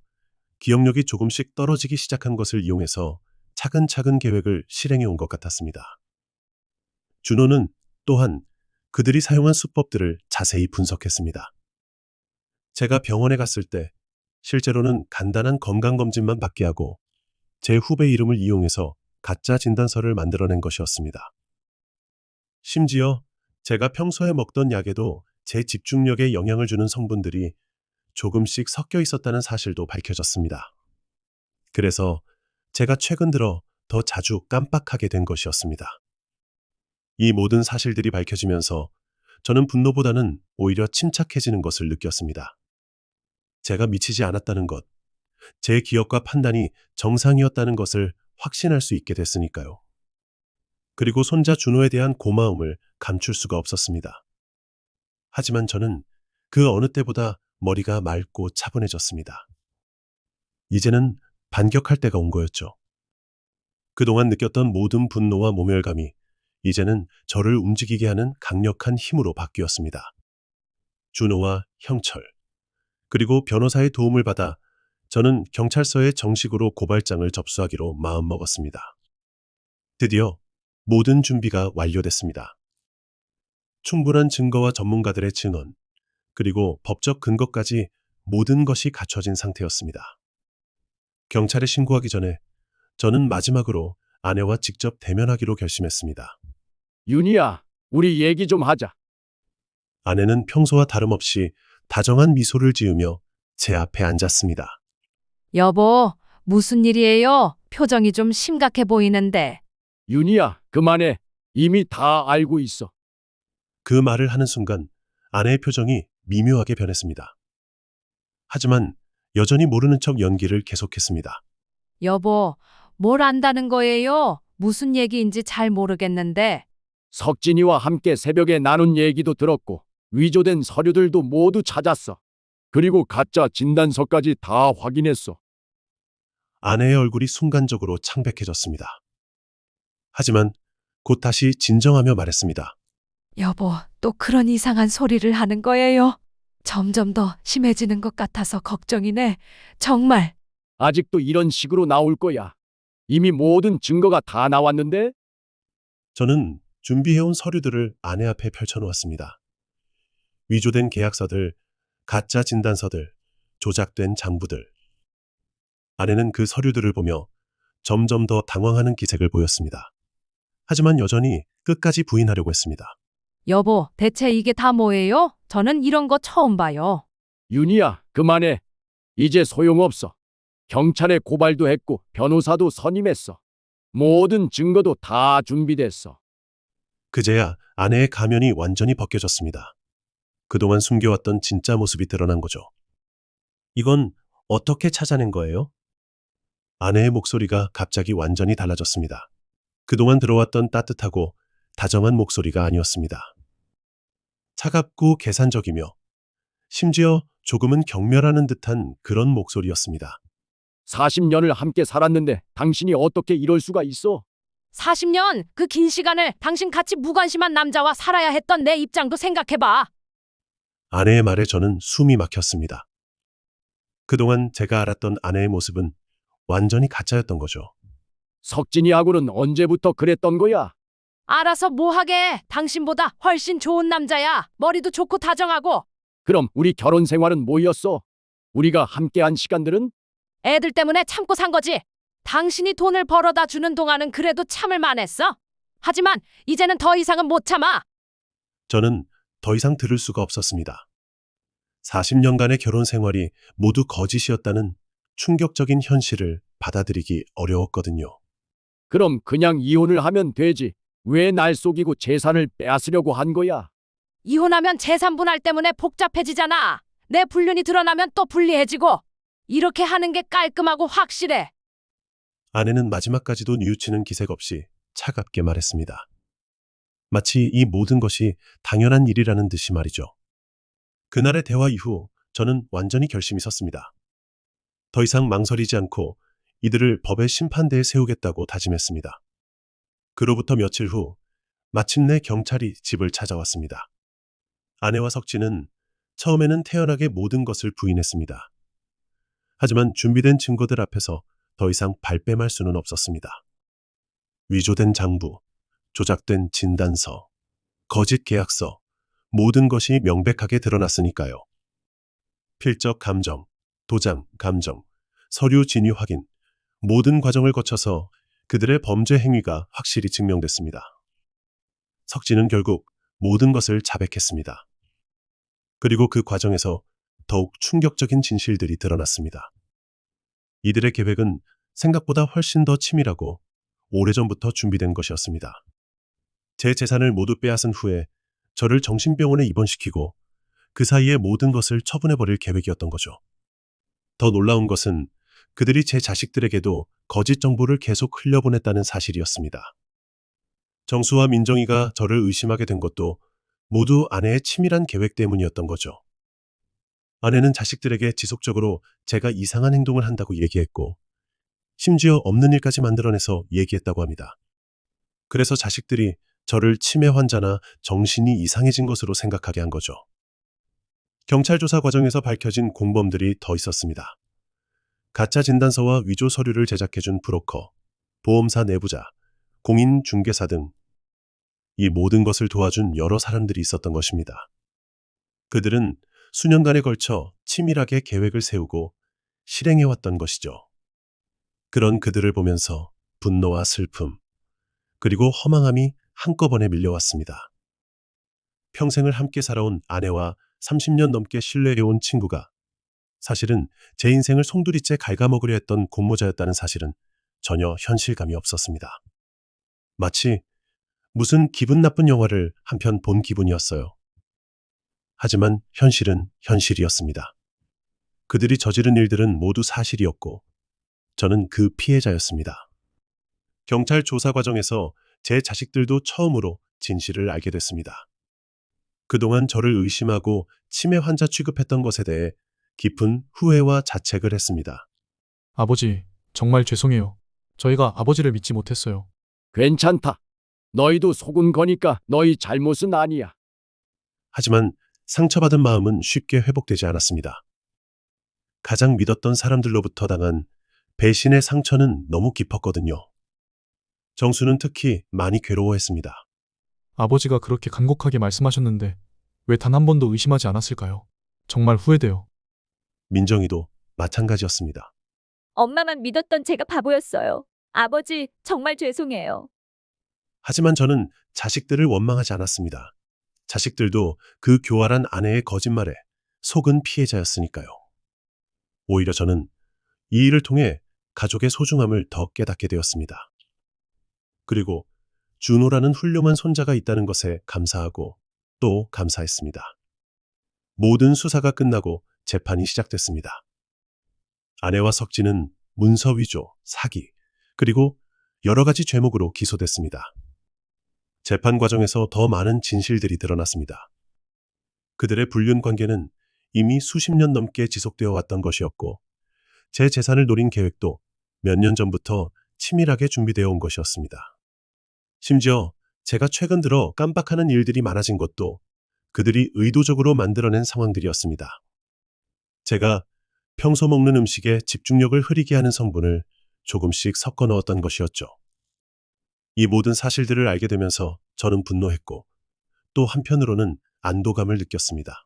기억력이 조금씩 떨어지기 시작한 것을 이용해서 차근차근 계획을 실행해 온 것 같았습니다. 준호는 또한 그들이 사용한 수법들을 자세히 분석했습니다. 제가 병원에 갔을 때 실제로는 간단한 건강검진만 받게 하고 제 후배 이름을 이용해서 가짜 진단서를 만들어낸 것이었습니다. 심지어 제가 평소에 먹던 약에도 제 집중력에 영향을 주는 성분들이 조금씩 섞여 있었다는 사실도 밝혀졌습니다. 그래서 제가 최근 들어 더 자주 깜빡하게 된 것이었습니다. 이 모든 사실들이 밝혀지면서 저는 분노보다는 오히려 침착해지는 것을 느꼈습니다. 제가 미치지 않았다는 것, 제 기억과 판단이 정상이었다는 것을 확신할 수 있게 됐으니까요. 그리고 손자 준호에 대한 고마움을 감출 수가 없었습니다. 하지만 저는 그 어느 때보다 머리가 맑고 차분해졌습니다. 이제는 반격할 때가 온 거였죠. 그동안 느꼈던 모든 분노와 모멸감이 이제는 저를 움직이게 하는 강력한 힘으로 바뀌었습니다. 준호와 형철, 그리고 변호사의 도움을 받아 저는 경찰서에 정식으로 고발장을 접수하기로 마음먹었습니다. 드디어 모든 준비가 완료됐습니다. 충분한 증거와 전문가들의 증언, 그리고 법적 근거까지 모든 것이 갖춰진 상태였습니다. 경찰에 신고하기 전에 저는 마지막으로 아내와 직접 대면하기로 결심했습니다. 윤희야, 우리 얘기 좀 하자. 아내는 평소와 다름없이 다정한 미소를 지으며 제 앞에 앉았습니다. 여보, 무슨 일이에요? 표정이 좀 심각해 보이는데. 윤희야, 그만해. 이미 다 알고 있어. 그 말을 하는 순간 아내의 표정이 미묘하게 변했습니다. 하지만 여전히 모르는 척 연기를 계속했습니다. 여보, 뭘 안다는 거예요? 무슨 얘기인지 잘 모르겠는데. 석진이와 함께 새벽에 나눈 얘기도 들었고 위조된 서류들도 모두 찾았어. 그리고 가짜 진단서까지 다 확인했어. 아내의 얼굴이 순간적으로 창백해졌습니다. 하지만 곧 다시 진정하며 말했습니다. 여보, 또 그런 이상한 소리를 하는 거예요? 점점 더 심해지는 것 같아서 걱정이네. 정말. 아직도 이런 식으로 나올 거야. 이미 모든 증거가 다 나왔는데? 저는 준비해온 서류들을 아내 앞에 펼쳐놓았습니다. 위조된 계약서들, 가짜 진단서들, 조작된 장부들. 아내는 그 서류들을 보며 점점 더 당황하는 기색을 보였습니다. 하지만 여전히 끝까지 부인하려고 했습니다. 여보, 대체 이게 다 뭐예요? 저는 이런 거 처음 봐요. 윤희야, 그만해. 이제 소용없어. 경찰에 고발도 했고 변호사도 선임했어. 모든 증거도 다 준비됐어. 그제야 아내의 가면이 완전히 벗겨졌습니다. 그동안 숨겨왔던 진짜 모습이 드러난 거죠. 이건 어떻게 찾아낸 거예요? 아내의 목소리가 갑자기 완전히 달라졌습니다. 그동안 들어왔던 따뜻하고 다정한 목소리가 아니었습니다. 차갑고 계산적이며 심지어 조금은 경멸하는 듯한 그런 목소리였습니다. 40년을 함께 살았는데 당신이 어떻게 이럴 수가 있어? 40년 그 긴 시간을 당신 같이 무관심한 남자와 살아야 했던 내 입장도 생각해봐. 아내의 말에 저는 숨이 막혔습니다. 그동안 제가 알았던 아내의 모습은 완전히 가짜였던 거죠. 석진이하고는 언제부터 그랬던 거야? 알아서 뭐하게. 당신보다 훨씬 좋은 남자야. 머리도 좋고 다정하고. 그럼 우리 결혼 생활은 뭐였어? 우리가 함께한 시간들은? 애들 때문에 참고 산 거지. 당신이 돈을 벌어다 주는 동안은 그래도 참을 만했어. 하지만 이제는 더 이상은 못 참아. 저는 더 이상 들을 수가 없었습니다. 40년간의 결혼 생활이 모두 거짓이었다는 충격적인 현실을 받아들이기 어려웠거든요. 그럼 그냥 이혼을 하면 되지. 왜 날 속이고 재산을 빼앗으려고 한 거야? 이혼하면 재산 분할 때문에 복잡해지잖아. 내 불륜이 드러나면 또 불리해지고. 이렇게 하는 게 깔끔하고 확실해. 아내는 마지막까지도 뉘우치는 기색 없이 차갑게 말했습니다. 마치 이 모든 것이 당연한 일이라는 듯이 말이죠. 그날의 대화 이후 저는 완전히 결심이 섰습니다. 더 이상 망설이지 않고 이들을 법의 심판대에 세우겠다고 다짐했습니다. 그로부터 며칠 후 마침내 경찰이 집을 찾아왔습니다. 아내와 석진은 처음에는 태연하게 모든 것을 부인했습니다. 하지만 준비된 증거들 앞에서 더 이상 발뺌할 수는 없었습니다. 위조된 장부, 조작된 진단서, 거짓 계약서, 모든 것이 명백하게 드러났으니까요. 필적 감정, 도장 감정, 서류 진위 확인, 모든 과정을 거쳐서 그들의 범죄 행위가 확실히 증명됐습니다. 석진은 결국 모든 것을 자백했습니다. 그리고 그 과정에서 더욱 충격적인 진실들이 드러났습니다. 이들의 계획은 생각보다 훨씬 더 치밀하고 오래전부터 준비된 것이었습니다. 제 재산을 모두 빼앗은 후에 저를 정신병원에 입원시키고 그 사이에 모든 것을 처분해버릴 계획이었던 거죠. 더 놀라운 것은 그들이 제 자식들에게도 거짓 정보를 계속 흘려보냈다는 사실이었습니다. 정수와 민정이가 저를 의심하게 된 것도 모두 아내의 치밀한 계획 때문이었던 거죠. 아내는 자식들에게 지속적으로 제가 이상한 행동을 한다고 얘기했고, 심지어 없는 일까지 만들어내서 얘기했다고 합니다. 그래서 자식들이 저를 치매 환자나 정신이 이상해진 것으로 생각하게 한 거죠. 경찰 조사 과정에서 밝혀진 공범들이 더 있었습니다. 가짜 진단서와 위조 서류를 제작해준 브로커, 보험사 내부자, 공인중개사 등 이 모든 것을 도와준 여러 사람들이 있었던 것입니다. 그들은 수년간에 걸쳐 치밀하게 계획을 세우고 실행해왔던 것이죠. 그런 그들을 보면서 분노와 슬픔, 그리고 허망함이 한꺼번에 밀려왔습니다. 평생을 함께 살아온 아내와 30년 넘게 신뢰해온 친구가 사실은 제 인생을 송두리째 갉아먹으려 했던 공모자였다는 사실은 전혀 현실감이 없었습니다. 마치 무슨 기분 나쁜 영화를 한 편 본 기분이었어요. 하지만 현실은 현실이었습니다. 그들이 저지른 일들은 모두 사실이었고 저는 그 피해자였습니다. 경찰 조사 과정에서 제 자식들도 처음으로 진실을 알게 됐습니다. 그동안 저를 의심하고 치매 환자 취급했던 것에 대해 깊은 후회와 자책을 했습니다. 아버지, 정말 죄송해요. 저희가 아버지를 믿지 못했어요. 괜찮다. 너희도 속은 거니까 너희 잘못은 아니야. 하지만 상처받은 마음은 쉽게 회복되지 않았습니다. 가장 믿었던 사람들로부터 당한 배신의 상처는 너무 깊었거든요. 정수는 특히 많이 괴로워했습니다. 아버지가 그렇게 간곡하게 말씀하셨는데 왜 단 한 번도 의심하지 않았을까요? 정말 후회돼요. 민정이도 마찬가지였습니다. 엄마만 믿었던 제가 바보였어요. 아버지, 정말 죄송해요. 하지만 저는 자식들을 원망하지 않았습니다. 자식들도 그 교활한 아내의 거짓말에 속은 피해자였으니까요. 오히려 저는 이 일을 통해 가족의 소중함을 더 깨닫게 되었습니다. 그리고 준호라는 훌륭한 손자가 있다는 것에 감사하고 또 감사했습니다. 모든 수사가 끝나고 재판이 시작됐습니다. 아내와 석진은 문서 위조, 사기, 그리고 여러 가지 죄목으로 기소됐습니다. 재판 과정에서 더 많은 진실들이 드러났습니다. 그들의 불륜 관계는 이미 수십 년 넘게 지속되어 왔던 것이었고, 제 재산을 노린 계획도 몇 년 전부터 치밀하게 준비되어 온 것이었습니다. 심지어 제가 최근 들어 깜빡하는 일들이 많아진 것도 그들이 의도적으로 만들어낸 상황들이었습니다. 제가 평소 먹는 음식에 집중력을 흐리게 하는 성분을 조금씩 섞어 넣었던 것이었죠. 이 모든 사실들을 알게 되면서 저는 분노했고 또 한편으로는 안도감을 느꼈습니다.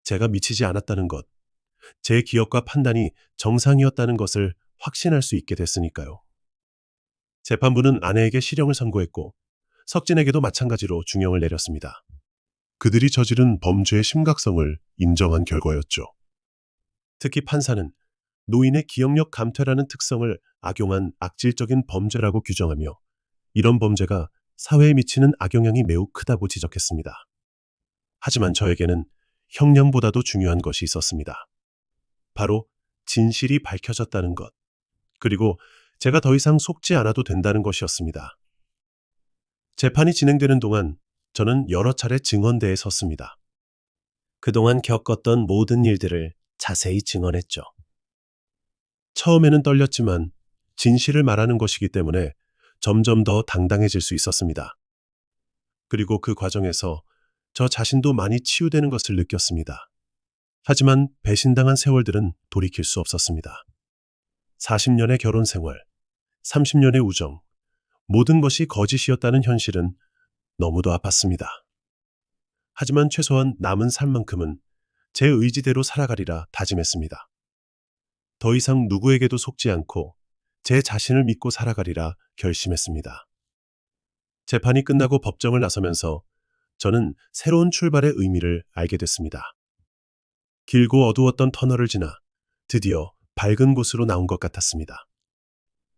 제가 미치지 않았다는 것, 제 기억과 판단이 정상이었다는 것을 확신할 수 있게 됐으니까요. 재판부는 아내에게 실형을 선고했고 석진에게도 마찬가지로 중형을 내렸습니다. 그들이 저지른 범죄의 심각성을 인정한 결과였죠. 특히 판사는 노인의 기억력 감퇴라는 특성을 악용한 악질적인 범죄라고 규정하며 이런 범죄가 사회에 미치는 악영향이 매우 크다고 지적했습니다. 하지만 저에게는 형량보다도 중요한 것이 있었습니다. 바로 진실이 밝혀졌다는 것, 그리고 제가 더 이상 속지 않아도 된다는 것이었습니다. 재판이 진행되는 동안 저는 여러 차례 증언대에 섰습니다. 그동안 겪었던 모든 일들을 자세히 증언했죠. 처음에는 떨렸지만 진실을 말하는 것이기 때문에 점점 더 당당해질 수 있었습니다. 그리고 그 과정에서 저 자신도 많이 치유되는 것을 느꼈습니다. 하지만 배신당한 세월들은 돌이킬 수 없었습니다. 40년의 결혼 생활, 30년의 우정, 모든 것이 거짓이었다는 현실은 너무도 아팠습니다. 하지만 최소한 남은 삶만큼은 제 의지대로 살아가리라 다짐했습니다. 더 이상 누구에게도 속지 않고 제 자신을 믿고 살아가리라 결심했습니다. 재판이 끝나고 법정을 나서면서 저는 새로운 출발의 의미를 알게 됐습니다. 길고 어두웠던 터널을 지나 드디어 밝은 곳으로 나온 것 같았습니다.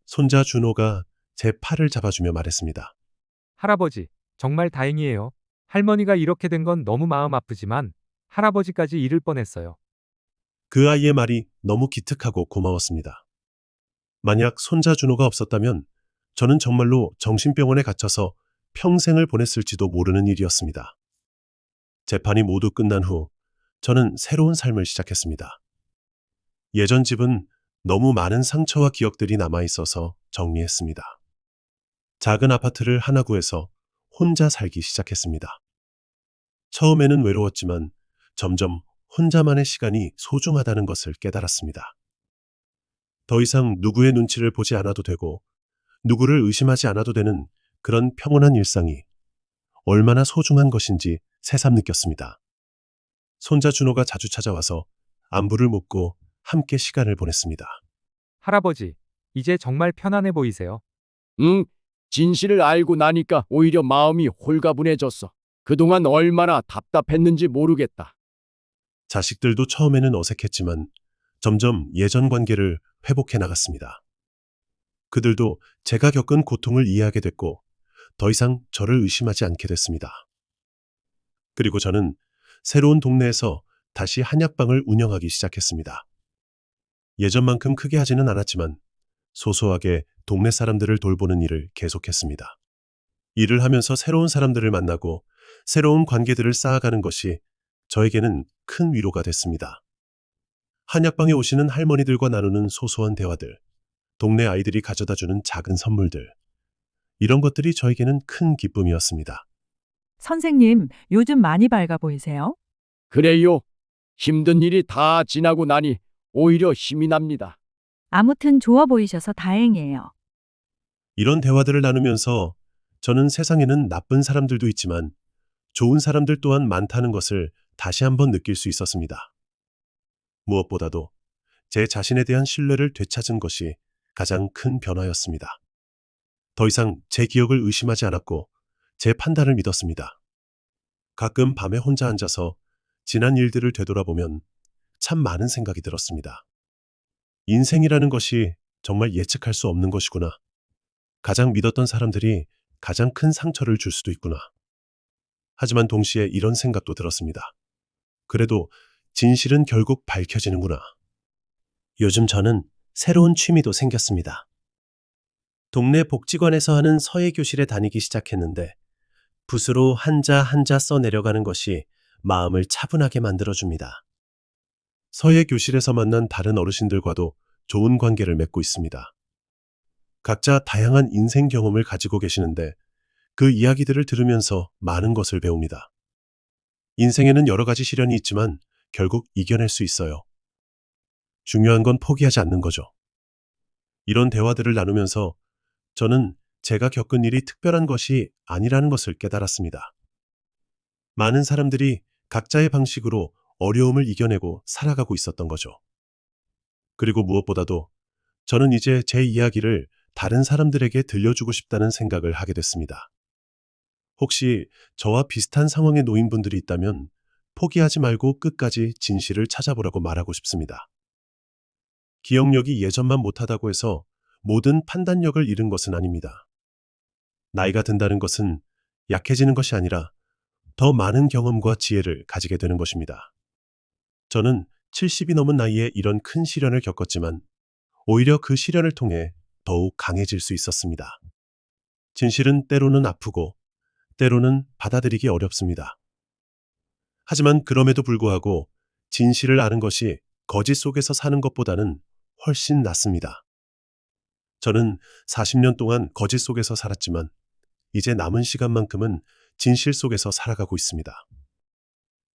손자 준호가 제 팔을 잡아주며 말했습니다. 할아버지, 정말 다행이에요. 할머니가 이렇게 된 건 너무 마음 아프지만 할아버지까지 잃을 뻔했어요. 그 아이의 말이 너무 기특하고 고마웠습니다. 만약 손자 준호가 없었다면 저는 정말로 정신병원에 갇혀서 평생을 보냈을지도 모르는 일이었습니다. 재판이 모두 끝난 후 저는 새로운 삶을 시작했습니다. 예전 집은 너무 많은 상처와 기억들이 남아있어서 정리했습니다. 작은 아파트를 하나 구해서 혼자 살기 시작했습니다. 처음에는 외로웠지만 점점 혼자만의 시간이 소중하다는 것을 깨달았습니다. 더 이상 누구의 눈치를 보지 않아도 되고 누구를 의심하지 않아도 되는 그런 평온한 일상이 얼마나 소중한 것인지 새삼 느꼈습니다. 손자 준호가 자주 찾아와서 안부를 묻고 함께 시간을 보냈습니다. 할아버지, 이제 정말 편안해 보이세요. 응, 진실을 알고 나니까 오히려 마음이 홀가분해졌어. 그동안 얼마나 답답했는지 모르겠다. 자식들도 처음에는 어색했지만 점점 예전 관계를 회복해 나갔습니다. 그들도 제가 겪은 고통을 이해하게 됐고 더 이상 저를 의심하지 않게 됐습니다. 그리고 저는 새로운 동네에서 다시 한약방을 운영하기 시작했습니다. 예전만큼 크게 하지는 않았지만 소소하게 동네 사람들을 돌보는 일을 계속했습니다. 일을 하면서 새로운 사람들을 만나고 새로운 관계들을 쌓아가는 것이 저에게는 큰 위로가 됐습니다. 한약방에 오시는 할머니들과 나누는 소소한 대화들, 동네 아이들이 가져다주는 작은 선물들, 이런 것들이 저에게는 큰 기쁨이었습니다. 선생님, 요즘 많이 밝아 보이세요? 그래요. 힘든 일이 다 지나고 나니 오히려 힘이 납니다. 아무튼 좋아 보이셔서 다행이에요. 이런 대화들을 나누면서 저는 세상에는 나쁜 사람들도 있지만 좋은 사람들 또한 많다는 것을 다시 한번 느낄 수 있었습니다. 무엇보다도 제 자신에 대한 신뢰를 되찾은 것이 가장 큰 변화였습니다. 더 이상 제 기억을 의심하지 않았고 제 판단을 믿었습니다. 가끔 밤에 혼자 앉아서 지난 일들을 되돌아보면 참 많은 생각이 들었습니다. 인생이라는 것이 정말 예측할 수 없는 것이구나. 가장 믿었던 사람들이 가장 큰 상처를 줄 수도 있구나. 하지만 동시에 이런 생각도 들었습니다. 그래도 진실은 결국 밝혀지는구나. 요즘 저는 새로운 취미도 생겼습니다. 동네 복지관에서 하는 서예 교실에 다니기 시작했는데 붓으로 한자 한자 써 내려가는 것이 마음을 차분하게 만들어줍니다. 서예 교실에서 만난 다른 어르신들과도 좋은 관계를 맺고 있습니다. 각자 다양한 인생 경험을 가지고 계시는데 그 이야기들을 들으면서 많은 것을 배웁니다. 인생에는 여러 가지 시련이 있지만 결국 이겨낼 수 있어요. 중요한 건 포기하지 않는 거죠. 이런 대화들을 나누면서 저는 제가 겪은 일이 특별한 것이 아니라는 것을 깨달았습니다. 많은 사람들이 각자의 방식으로 어려움을 이겨내고 살아가고 있었던 거죠. 그리고 무엇보다도 저는 이제 제 이야기를 다른 사람들에게 들려주고 싶다는 생각을 하게 됐습니다. 혹시 저와 비슷한 상황에 놓인 분들이 있다면 포기하지 말고 끝까지 진실을 찾아보라고 말하고 싶습니다. 기억력이 예전만 못하다고 해서 모든 판단력을 잃은 것은 아닙니다. 나이가 든다는 것은 약해지는 것이 아니라 더 많은 경험과 지혜를 가지게 되는 것입니다. 저는 70이 넘은 나이에 이런 큰 시련을 겪었지만 오히려 그 시련을 통해 더욱 강해질 수 있었습니다. 진실은 때로는 아프고 때로는 받아들이기 어렵습니다. 하지만 그럼에도 불구하고 진실을 아는 것이 거짓 속에서 사는 것보다는 훨씬 낫습니다. 저는 40년 동안 거짓 속에서 살았지만 이제 남은 시간만큼은 진실 속에서 살아가고 있습니다.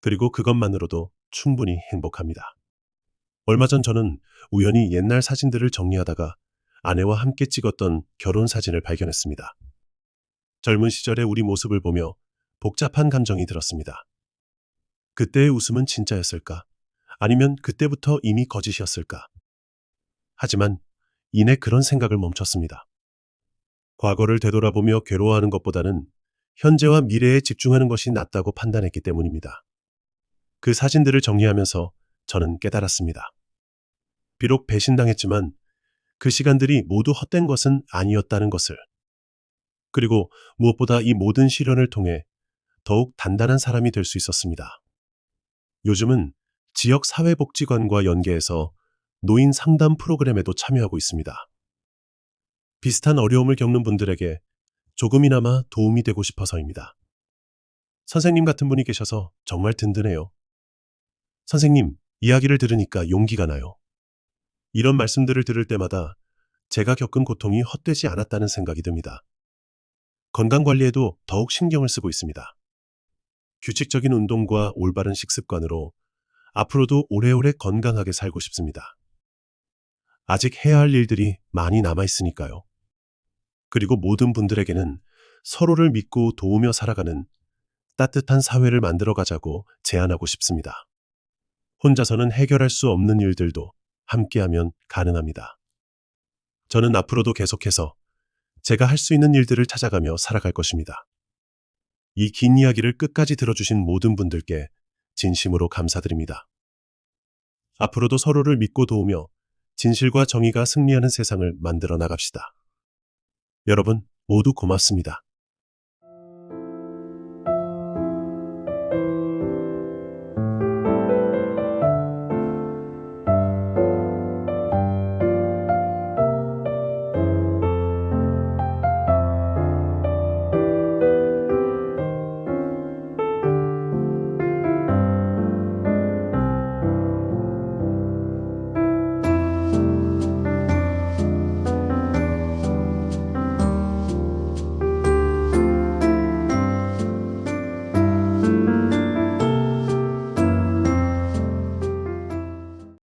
그리고 그것만으로도 충분히 행복합니다. 얼마 전 저는 우연히 옛날 사진들을 정리하다가 아내와 함께 찍었던 결혼 사진을 발견했습니다. 젊은 시절의 우리 모습을 보며 복잡한 감정이 들었습니다. 그때의 웃음은 진짜였을까? 아니면 그때부터 이미 거짓이었을까? 하지만 이내 그런 생각을 멈췄습니다. 과거를 되돌아보며 괴로워하는 것보다는 현재와 미래에 집중하는 것이 낫다고 판단했기 때문입니다. 그 사진들을 정리하면서 저는 깨달았습니다. 비록 배신당했지만 그 시간들이 모두 헛된 것은 아니었다는 것을. 그리고 무엇보다 이 모든 시련을 통해 더욱 단단한 사람이 될 수 있었습니다. 요즘은 지역 사회복지관과 연계해서 노인 상담 프로그램에도 참여하고 있습니다. 비슷한 어려움을 겪는 분들에게 조금이나마 도움이 되고 싶어서입니다. 선생님 같은 분이 계셔서 정말 든든해요. 선생님, 이야기를 들으니까 용기가 나요. 이런 말씀들을 들을 때마다 제가 겪은 고통이 헛되지 않았다는 생각이 듭니다. 건강관리에도 더욱 신경을 쓰고 있습니다. 규칙적인 운동과 올바른 식습관으로 앞으로도 오래오래 건강하게 살고 싶습니다. 아직 해야 할 일들이 많이 남아있으니까요. 그리고 모든 분들에게는 서로를 믿고 도우며 살아가는 따뜻한 사회를 만들어 가자고 제안하고 싶습니다. 혼자서는 해결할 수 없는 일들도 함께하면 가능합니다. 저는 앞으로도 계속해서 제가 할 수 있는 일들을 찾아가며 살아갈 것입니다. 이 긴 이야기를 끝까지 들어주신 모든 분들께 진심으로 감사드립니다. 앞으로도 서로를 믿고 도우며 진실과 정의가 승리하는 세상을 만들어 나갑시다. 여러분 모두 고맙습니다.